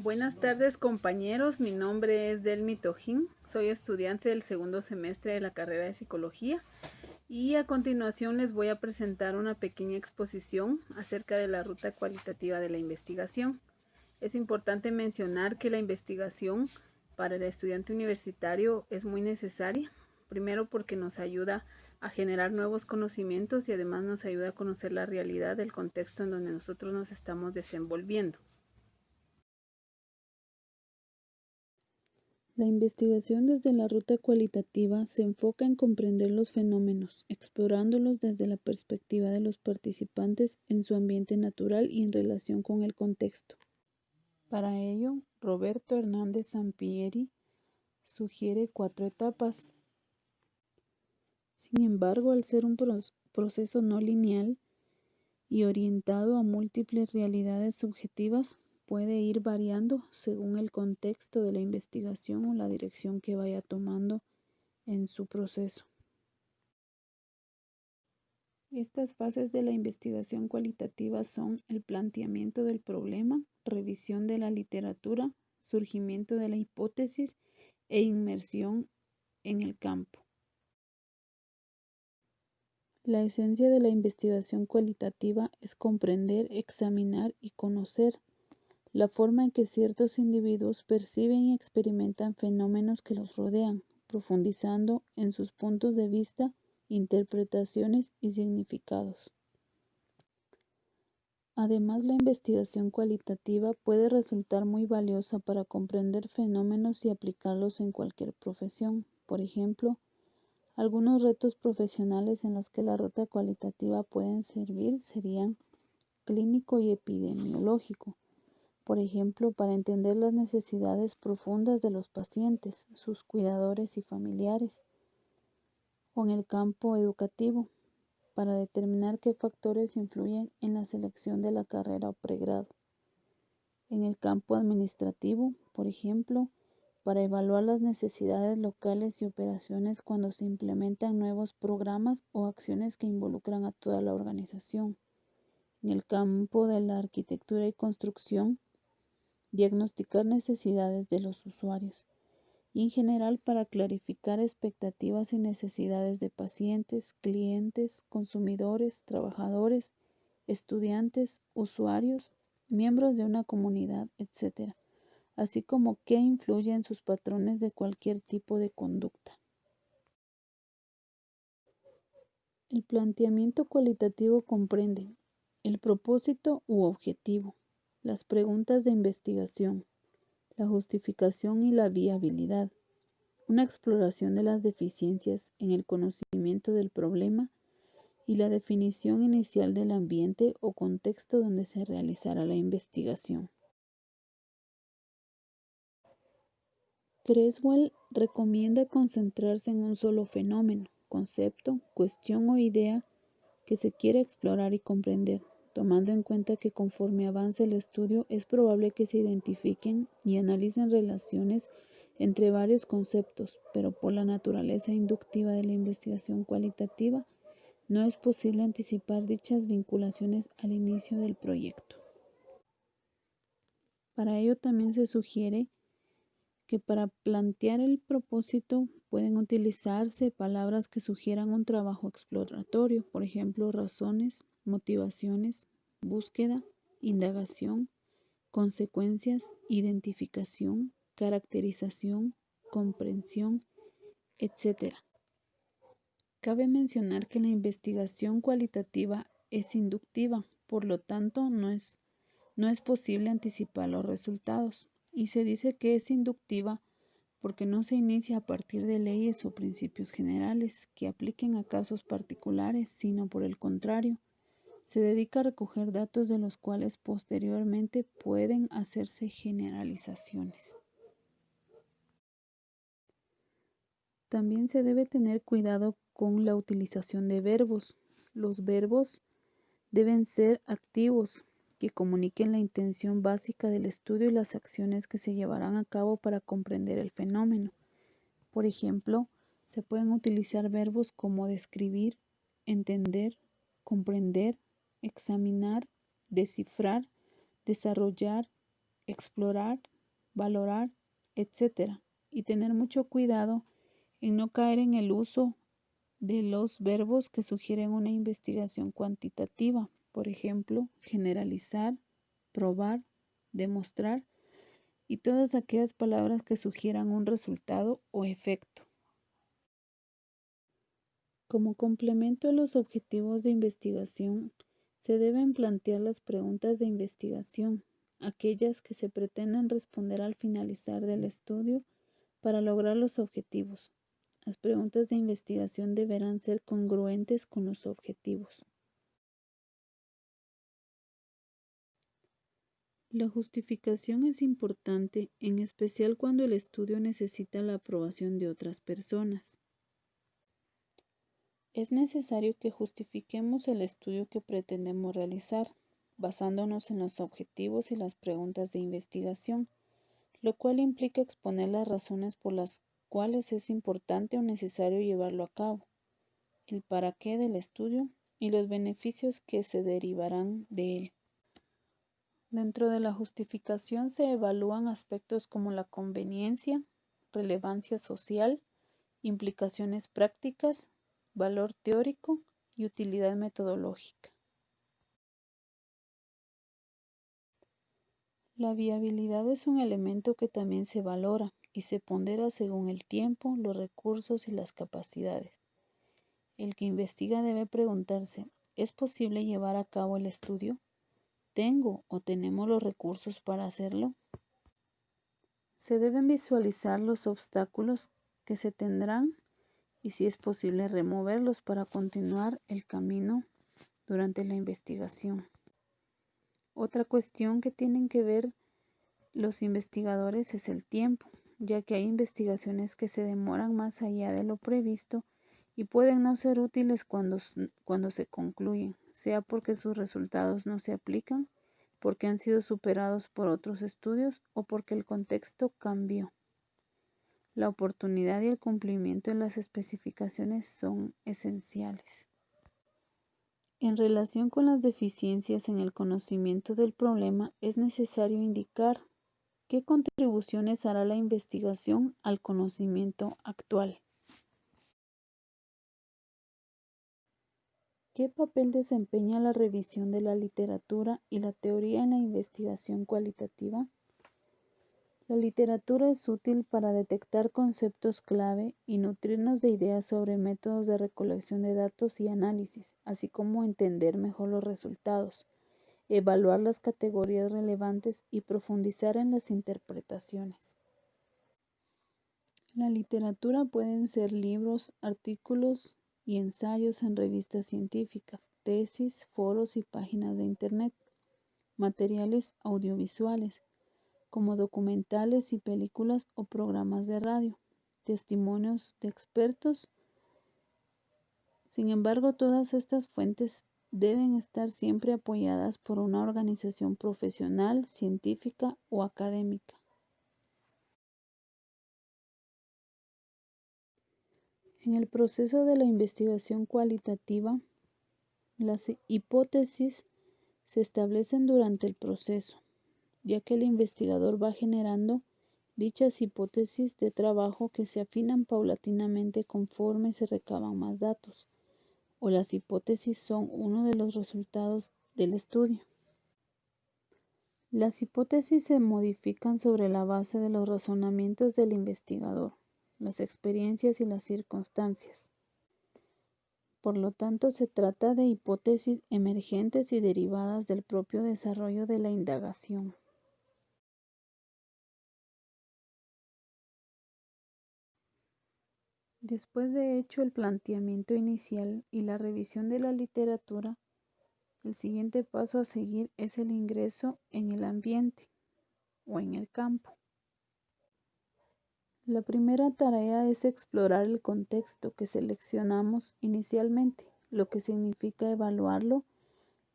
Buenas tardes, compañeros, mi nombre es Delmi Tojín, soy estudiante del segundo semestre de la carrera de Psicología y a continuación les voy a presentar una pequeña exposición acerca de la ruta cualitativa de la investigación. Es importante mencionar que la investigación para el estudiante universitario es muy necesaria, primero porque nos ayuda a generar nuevos conocimientos y además nos ayuda a conocer la realidad del contexto en donde nosotros nos estamos desenvolviendo. La investigación desde la ruta cualitativa se enfoca en comprender los fenómenos, explorándolos desde la perspectiva de los participantes en su ambiente natural y en relación con el contexto. Para ello, Roberto Hernández Sampieri sugiere 4 etapas. Sin embargo, al ser un proceso no lineal y orientado a múltiples realidades subjetivas, puede ir variando según el contexto de la investigación o la dirección que vaya tomando en su proceso. Estas fases de la investigación cualitativa son el planteamiento del problema, revisión de la literatura, surgimiento de la hipótesis e inmersión en el campo. La esencia de la investigación cualitativa es comprender, examinar y conocer la forma en que ciertos individuos perciben y experimentan fenómenos que los rodean, profundizando en sus puntos de vista, interpretaciones y significados. Además, la investigación cualitativa puede resultar muy valiosa para comprender fenómenos y aplicarlos en cualquier profesión. Por ejemplo, algunos retos profesionales en los que la ruta cualitativa pueden servir serían clínico y epidemiológico. Por ejemplo, para entender las necesidades profundas de los pacientes, sus cuidadores y familiares, o en el campo educativo, para determinar qué factores influyen en la selección de la carrera o pregrado. En el campo administrativo, por ejemplo, para evaluar las necesidades locales y operaciones cuando se implementan nuevos programas o acciones que involucran a toda la organización. En el campo de la arquitectura y construcción, diagnosticar necesidades de los usuarios y en general para clarificar expectativas y necesidades de pacientes, clientes, consumidores, trabajadores, estudiantes, usuarios, miembros de una comunidad, etc., así como qué influye en sus patrones de cualquier tipo de conducta. El planteamiento cualitativo comprende el propósito u objetivo, las preguntas de investigación, la justificación y la viabilidad, una exploración de las deficiencias en el conocimiento del problema y la definición inicial del ambiente o contexto donde se realizará la investigación. Creswell recomienda concentrarse en un solo fenómeno, concepto, cuestión o idea que se quiere explorar y comprender, tomando en cuenta que conforme avance el estudio es probable que se identifiquen y analicen relaciones entre varios conceptos, pero por la naturaleza inductiva de la investigación cualitativa, no es posible anticipar dichas vinculaciones al inicio del proyecto. Para ello también se sugiere que para plantear el propósito pueden utilizarse palabras que sugieran un trabajo exploratorio, por ejemplo, razones, motivaciones, búsqueda, indagación, consecuencias, identificación, caracterización, comprensión, etc. Cabe mencionar que la investigación cualitativa es inductiva, por lo tanto no es posible anticipar los resultados, y se dice que es inductiva porque no se inicia a partir de leyes o principios generales que apliquen a casos particulares, sino por el contrario, se dedica a recoger datos de los cuales posteriormente pueden hacerse generalizaciones. También se debe tener cuidado con la utilización de verbos. Los verbos deben ser activos, que comuniquen la intención básica del estudio y las acciones que se llevarán a cabo para comprender el fenómeno. Por ejemplo, se pueden utilizar verbos como describir, entender, comprender, examinar, descifrar, desarrollar, explorar, valorar, etc. Y tener mucho cuidado en no caer en el uso de los verbos que sugieren una investigación cuantitativa, por ejemplo, generalizar, probar, demostrar y todas aquellas palabras que sugieran un resultado o efecto. Como complemento a los objetivos de investigación, se deben plantear las preguntas de investigación, aquellas que se pretenden responder al finalizar del estudio para lograr los objetivos. Las preguntas de investigación deberán ser congruentes con los objetivos. La justificación es importante, en especial cuando el estudio necesita la aprobación de otras personas. Es necesario que justifiquemos el estudio que pretendemos realizar, basándonos en los objetivos y las preguntas de investigación, lo cual implica exponer las razones por las cuales es importante o necesario llevarlo a cabo, el para qué del estudio y los beneficios que se derivarán de él. Dentro de la justificación se evalúan aspectos como la conveniencia, relevancia social, implicaciones prácticas, valor teórico y utilidad metodológica. La viabilidad es un elemento que también se valora y se pondera según el tiempo, los recursos y las capacidades. El que investiga debe preguntarse, ¿es posible llevar a cabo el estudio? ¿Tengo o tenemos los recursos para hacerlo? Se deben visualizar los obstáculos que se tendrán y si es posible removerlos para continuar el camino durante la investigación. Otra cuestión que tienen que ver los investigadores es el tiempo, ya que hay investigaciones que se demoran más allá de lo previsto y pueden no ser útiles cuando se concluyen, sea porque sus resultados no se aplican, porque han sido superados por otros estudios o porque el contexto cambió. La oportunidad y el cumplimiento de las especificaciones son esenciales. En relación con las deficiencias en el conocimiento del problema, es necesario indicar qué contribuciones hará la investigación al conocimiento actual. ¿Qué papel desempeña la revisión de la literatura y la teoría en la investigación cualitativa? La literatura es útil para detectar conceptos clave y nutrirnos de ideas sobre métodos de recolección de datos y análisis, así como entender mejor los resultados, evaluar las categorías relevantes y profundizar en las interpretaciones. La literatura pueden ser libros, artículos y ensayos en revistas científicas, tesis, foros y páginas de Internet, materiales audiovisuales, como documentales y películas o programas de radio, testimonios de expertos. Sin embargo, todas estas fuentes deben estar siempre apoyadas por una organización profesional, científica o académica. En el proceso de la investigación cualitativa, las hipótesis se establecen durante el proceso, ya que el investigador va generando dichas hipótesis de trabajo que se afinan paulatinamente conforme se recaban más datos, o las hipótesis son uno de los resultados del estudio. Las hipótesis se modifican sobre la base de los razonamientos del investigador, las experiencias y las circunstancias. Por lo tanto, se trata de hipótesis emergentes y derivadas del propio desarrollo de la indagación. Después de hecho el planteamiento inicial y la revisión de la literatura, el siguiente paso a seguir es el ingreso en el ambiente o en el campo. La primera tarea es explorar el contexto que seleccionamos inicialmente, lo que significa evaluarlo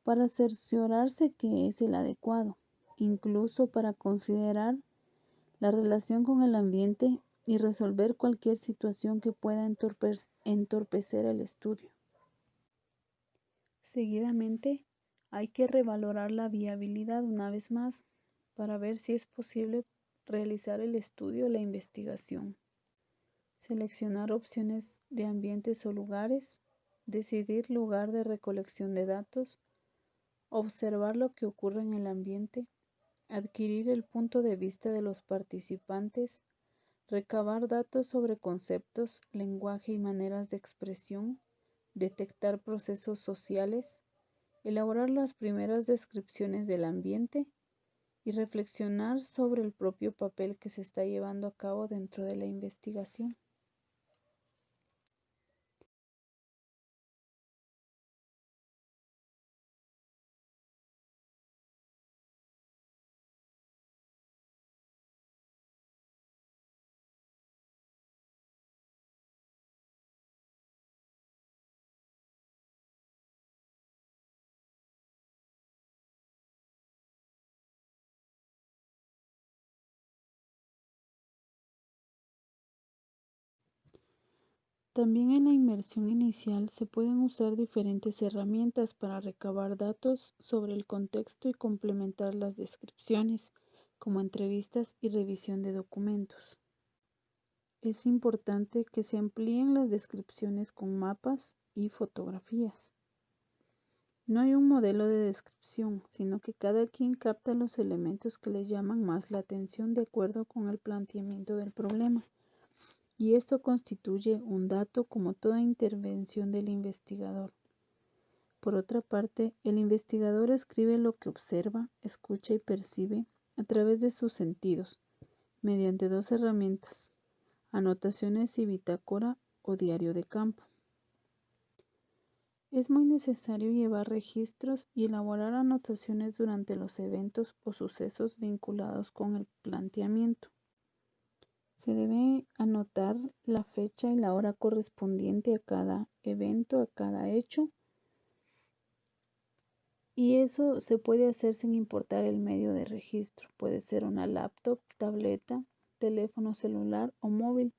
para cerciorarse que es el adecuado, incluso para considerar la relación con el ambiente y resolver cualquier situación que pueda entorpecer el estudio. Seguidamente, hay que revalorar la viabilidad una vez más para ver si es posible realizar el estudio o la investigación, seleccionar opciones de ambientes o lugares, decidir lugar de recolección de datos, observar lo que ocurre en el ambiente, adquirir el punto de vista de los participantes, recabar datos sobre conceptos, lenguaje y maneras de expresión, detectar procesos sociales, elaborar las primeras descripciones del ambiente y reflexionar sobre el propio papel que se está llevando a cabo dentro de la investigación. También en la inmersión inicial se pueden usar diferentes herramientas para recabar datos sobre el contexto y complementar las descripciones, como entrevistas y revisión de documentos. Es importante que se amplíen las descripciones con mapas y fotografías. No hay un modelo de descripción, sino que cada quien capta los elementos que le llaman más la atención de acuerdo con el planteamiento del problema. Y esto constituye un dato como toda intervención del investigador. Por otra parte, el investigador escribe lo que observa, escucha y percibe a través de sus sentidos, mediante dos herramientas: anotaciones y bitácora o diario de campo. Es muy necesario llevar registros y elaborar anotaciones durante los eventos o sucesos vinculados con el planteamiento. Se debe anotar la fecha y la hora correspondiente a cada evento, a cada hecho, y eso se puede hacer sin importar el medio de registro. Puede ser una laptop, tableta, teléfono celular o móvil,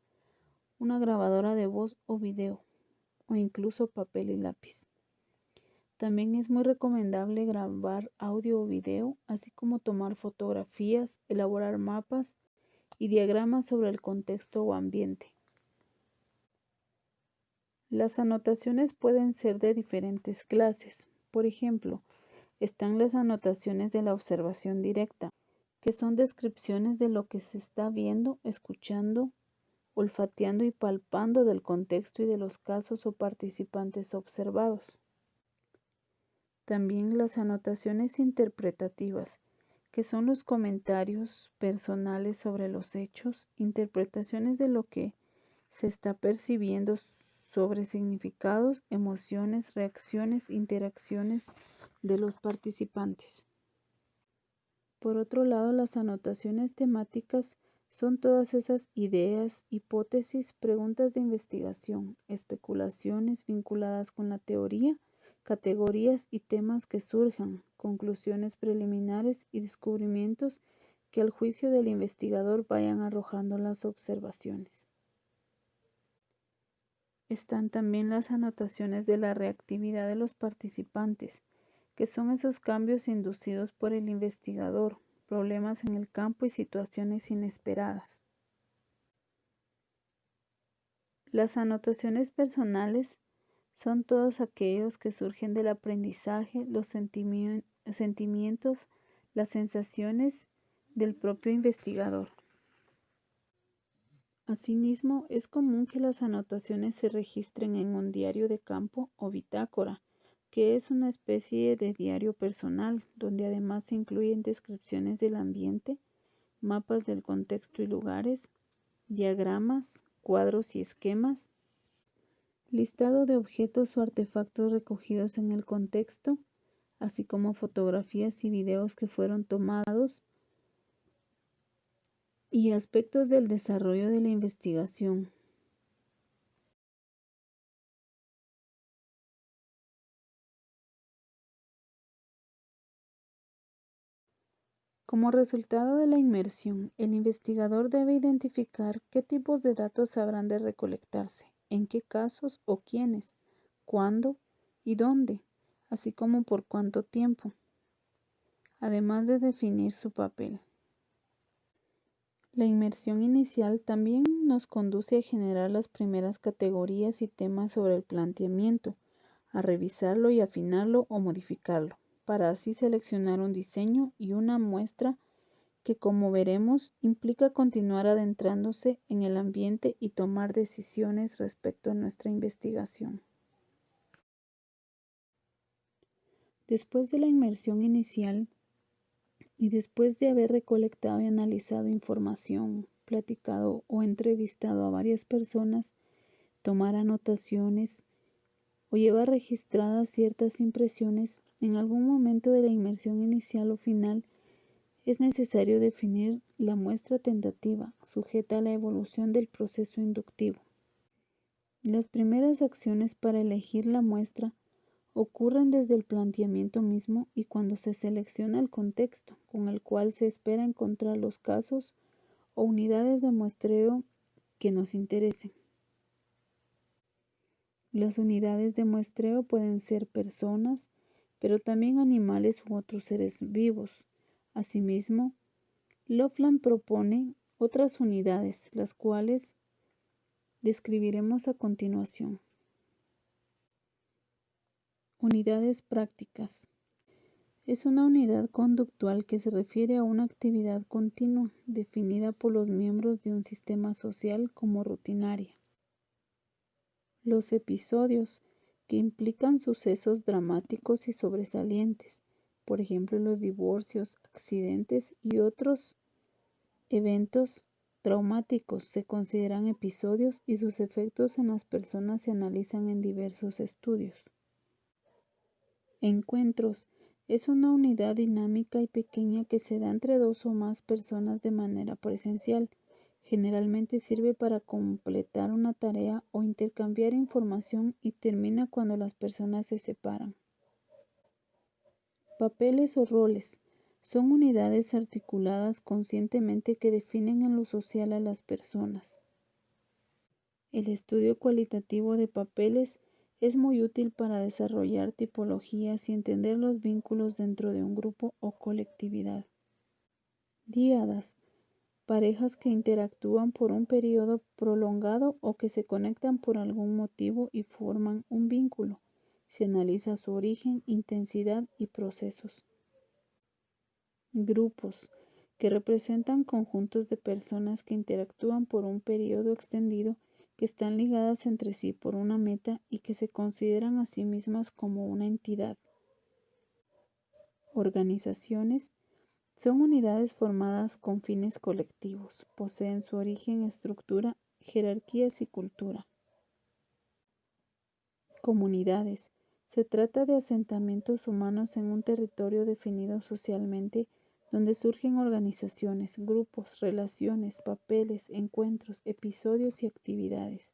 una grabadora de voz o video, o incluso papel y lápiz. También es muy recomendable grabar audio o video, así como tomar fotografías, elaborar mapas y diagramas sobre el contexto o ambiente. Las anotaciones pueden ser de diferentes clases. Por ejemplo, están las anotaciones de la observación directa, que son descripciones de lo que se está viendo, escuchando, olfateando y palpando del contexto y de los casos o participantes observados. También las anotaciones interpretativas, que son los comentarios personales sobre los hechos, interpretaciones de lo que se está percibiendo sobre significados, emociones, reacciones, interacciones de los participantes. Por otro lado, las anotaciones temáticas son todas esas ideas, hipótesis, preguntas de investigación, especulaciones vinculadas con la teoría, categorías y temas que surjan, conclusiones preliminares y descubrimientos que al juicio del investigador vayan arrojando las observaciones. Están también las anotaciones de la reactividad de los participantes, que son esos cambios inducidos por el investigador, problemas en el campo y situaciones inesperadas. Las anotaciones personales son todos aquellos que surgen del aprendizaje, los sentimientos, las sensaciones del propio investigador. Asimismo, es común que las anotaciones se registren en un diario de campo o bitácora, que es una especie de diario personal, donde además se incluyen descripciones del ambiente, mapas del contexto y lugares, diagramas, cuadros y esquemas, listado de objetos o artefactos recogidos en el contexto, así como fotografías y videos que fueron tomados, y aspectos del desarrollo de la investigación. Como resultado de la inmersión, el investigador debe identificar qué tipos de datos habrán de recolectarse, en qué casos o quiénes, cuándo y dónde, así como por cuánto tiempo, además de definir su papel. La inmersión inicial también nos conduce a generar las primeras categorías y temas sobre el planteamiento, a revisarlo y afinarlo o modificarlo, para así seleccionar un diseño y una muestra que, como veremos, implica continuar adentrándose en el ambiente y tomar decisiones respecto a nuestra investigación. Después de la inmersión inicial y después de haber recolectado y analizado información, platicado o entrevistado a varias personas, tomar anotaciones o llevar registradas ciertas impresiones, en algún momento de la inmersión inicial o final es necesario definir la muestra tentativa, sujeta a la evolución del proceso inductivo. Las primeras acciones para elegir la muestra ocurren desde el planteamiento mismo y cuando se selecciona el contexto con el cual se espera encontrar los casos o unidades de muestreo que nos interesen. Las unidades de muestreo pueden ser personas, pero también animales u otros seres vivos. Asimismo, Loveland propone otras unidades, las cuales describiremos a continuación. Unidades prácticas. Es una unidad conductual que se refiere a una actividad continua, definida por los miembros de un sistema social como rutinaria. Los episodios, que implican sucesos dramáticos y sobresalientes, por ejemplo los divorcios, accidentes y otros eventos traumáticos, se consideran episodios y sus efectos en las personas se analizan en diversos estudios. Encuentros. Es una unidad dinámica y pequeña que se da entre dos o más personas de manera presencial. Generalmente sirve para completar una tarea o intercambiar información y termina cuando las personas se separan. Papeles o roles. Son unidades articuladas conscientemente que definen en lo social a las personas. El estudio cualitativo de papeles es muy útil para desarrollar tipologías y entender los vínculos dentro de un grupo o colectividad. Díadas. Parejas que interactúan por un periodo prolongado o que se conectan por algún motivo y forman un vínculo. Se analiza su origen, intensidad y procesos. Grupos, que representan conjuntos de personas que interactúan por un periodo extendido, que están ligadas entre sí por una meta y que se consideran a sí mismas como una entidad. Organizaciones. Son unidades formadas con fines colectivos, poseen su origen, estructura, jerarquías y cultura. Comunidades. Se trata de asentamientos humanos en un territorio definido socialmente, donde surgen organizaciones, grupos, relaciones, papeles, encuentros, episodios y actividades.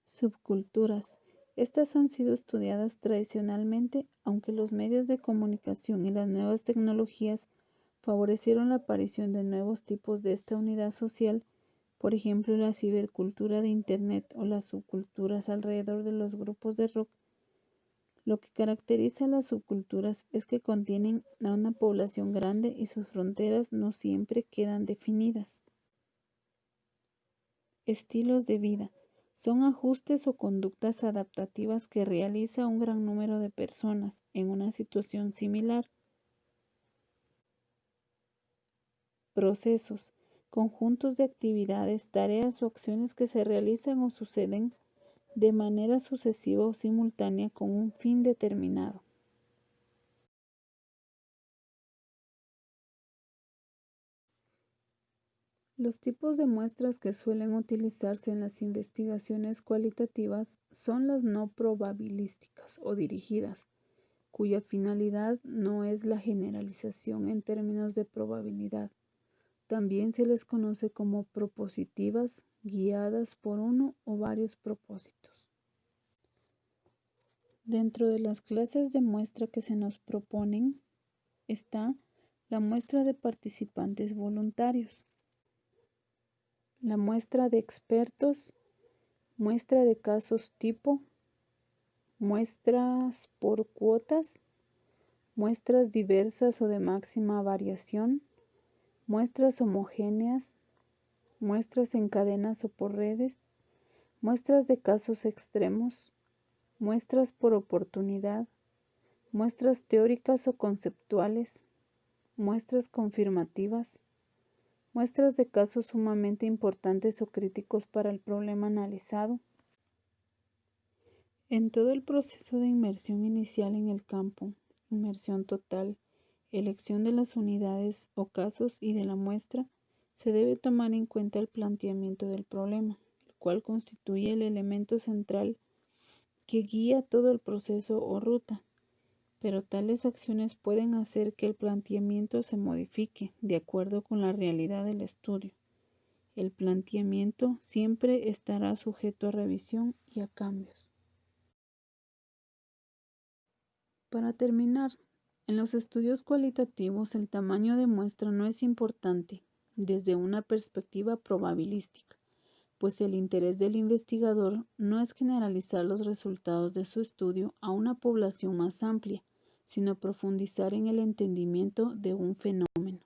Subculturas. Estas han sido estudiadas tradicionalmente, aunque los medios de comunicación y las nuevas tecnologías favorecieron la aparición de nuevos tipos de esta unidad social, por ejemplo la cibercultura de Internet o las subculturas alrededor de los grupos de rock. Lo que caracteriza a las subculturas es que contienen a una población grande y sus fronteras no siempre quedan definidas. Estilos de vida. Son ajustes o conductas adaptativas que realiza un gran número de personas en una situación similar. Procesos. Conjuntos de actividades, tareas o acciones que se realizan o suceden de manera sucesiva o simultánea con un fin determinado. Los tipos de muestras que suelen utilizarse en las investigaciones cualitativas son las no probabilísticas o dirigidas, cuya finalidad no es la generalización en términos de probabilidad. También se les conoce como propositivas, guiadas por uno o varios propósitos. Dentro de las clases de muestra que se nos proponen está la muestra de participantes voluntarios, la muestra de expertos, muestra de casos tipo, muestras por cuotas, muestras diversas o de máxima variación, muestras homogéneas, muestras en cadenas o por redes, muestras de casos extremos, muestras por oportunidad, muestras teóricas o conceptuales, muestras confirmativas, muestras de casos sumamente importantes o críticos para el problema analizado. En todo el proceso de inmersión inicial en el campo, inmersión total, elección de las unidades o casos y de la muestra, se debe tomar en cuenta el planteamiento del problema, el cual constituye el elemento central que guía todo el proceso o ruta, pero tales acciones pueden hacer que el planteamiento se modifique de acuerdo con la realidad del estudio. El planteamiento siempre estará sujeto a revisión y a cambios. Para terminar, en los estudios cualitativos el tamaño de muestra no es importante desde una perspectiva probabilística, pues el interés del investigador no es generalizar los resultados de su estudio a una población más amplia, sino profundizar en el entendimiento de un fenómeno.